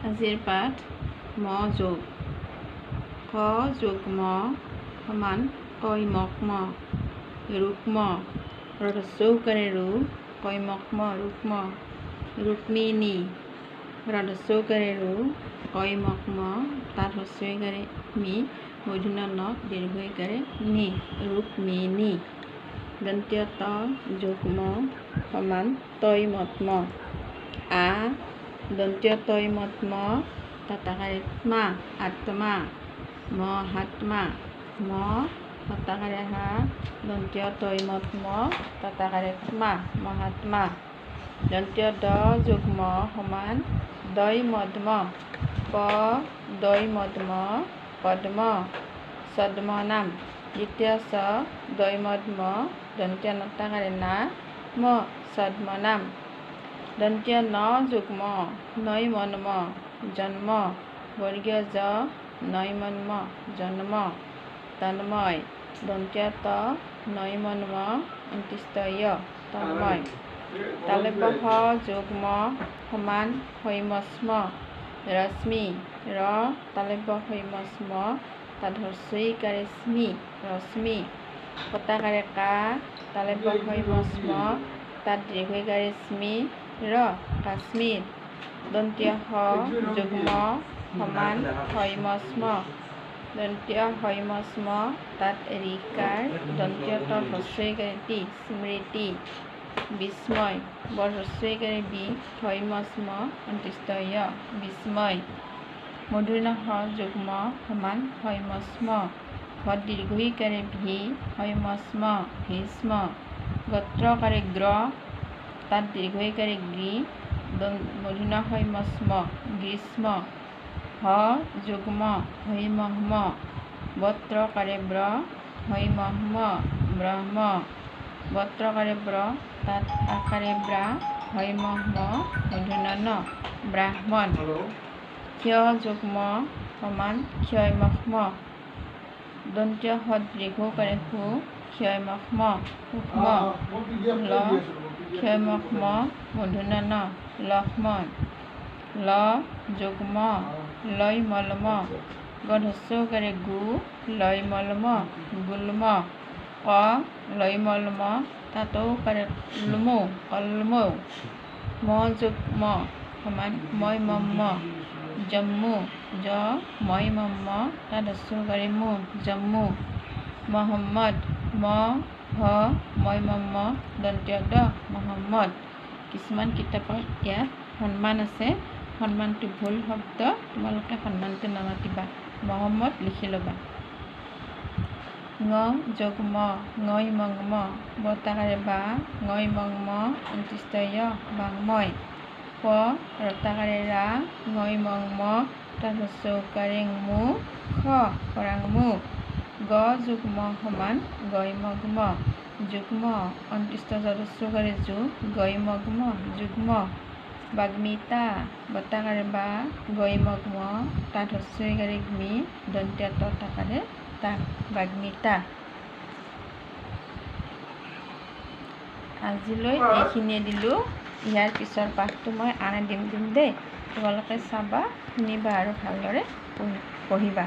আজিৰ পাঠ ম যোগ ক যোগ ম সমান কৈমক ম ৰুক্ম ৰদস্যৌকাৰে ৰু কৈমক ম ৰুক্ম ৰুক্মিণী ৰদস্যৌকাৰে ৰু কৈমক ম তাত হস্যইকাৰে মি মূৰ্ধন্য ন দীৰ্ঘইকাৰে নি ৰুক্মিণী দন্ত্য ত যোগ ম সমান তৈমত ম আ দন্ত্য তৈমত ম ততাকাৰে মা আত্মা মহাত্মা ম ততাকাৰে হা দন্ত্য তৈমত ম ততাকাৰে মা মহাত্মা দন্ত্য দ যোগ ম সমান দৈমদ্ম প দৈমদ্ম পদ্ম ছদ্মনাম দ্বিতীয় চ দৈমদ্ম দন্ত্য নতাকাৰে না ম ছদ্মনাম দন্ত্য ন যোগ ম নৈমন্ম জন্ম বৰ্গীয় জ নৈমন্ম জন্ম তন্ময় দন্ত্য ত নৈমন্ম অন্ত্যস্ত য় তন্ময় তালব্য হ যোগ ম সমান হৈমস্ম ৰশ্মি ৰ তালব্য হৈমস্ম তাত হস্যইকাৰে স্মি ৰশ্মি কটাকাৰে কা তালব্য হৈমস্ম তাত দীৰ্ঘইকাৰে স্মি ৰ কাশ্মীৰ দন্ত্য হ যোগ ম সমান হৈমস্ম দন্ত্য হৈমস্ম তাত ৰিকাৰ দন্ত্য ত হস্যইকাৰে তি স্মৃতি বিস্ময় বৰ হস্যইকাৰে বি হৈমস্ম অন্ত্যস্ত য় বিস্ময় মূৰ্ধন্য হ যোগ ম সমান হৈমস্ম ভত দীৰ্ঘইকাৰে ভি হৈমস্ম ভীষ্ম গোত্ৰকাৰে গ্ৰ তাত দীৰ্ঘইকাৰে গ্ৰী মূৰ্ধন্য হৈমস্ম গ্ৰীষ্ম হ যোগ ম হৈমহ্ম বত্ৰকাৰে ব্ৰ হৈমহ্ম ব্ৰহ্ম বত্ৰকাৰে ব্ৰ তাত আকাৰে ব্ৰা হৈমহ্ম মূৰ্ধন্য ন ব্ৰাহ্মণ ক্ষয় যোগ ম সমান ক্ষয়মহ্ম দন্ত্য হত দীৰ্ঘকাৰে সু ক্ষয়মহ্ম সূক্ষ্ম ল ক্ষয়মহ্ম মূৰ্ধন্য ন লক্ষ্মণ ল যোগ ম লয়মলম গধস্যৌকাৰে গু লয়মলম গুল্ম ক লয়মলম তাতৌকাৰে লুমৌ কলমৌ ম যোগ ম সমান ময়মম্ম জম্মু জ ময়মম্ম তাত হস্যৌকাৰে মু জম্মু মহম্মদ ম হ ময়মম্ম দন্ত্য দ মহম্মদ কিছুমান কিতাপত ইয়াত সন্মান আছে সন্মানটো ভুল শব্দ তোমালোকে সন্মানটো নামাতিবা মহম্মদ লিখি ল'বা ঙ যোগ ম ঙৈমংম বতাকাৰে বা ঙৈমংম অন্ত্যস্ত য় বাংময় প ৰতাকাৰে ৰা ঙৈমংম তাত হস্যৌকাৰে মু খ পৰাংমু গ যোগ ম সমান গৈমগ্ম যুগ্ম অন্ত্যস্ত যদস্যৌকাৰে যু গৈমগ্ম যুগ্ম বাগ্মিতা বতাকাৰে বা গৈমগ্ম তাত হস্যইকাৰে গ্মি দন্ত্য ত তাকাৰে তা বাগ্মিতা আজিলৈ এইখিনিয়ে দিলোঁ ইয়াৰ পিছৰ পাঠটো মই আন দিম দেই তোমালোকে চাবা শুনিবা আৰু ভালদৰে পঢ়িবা।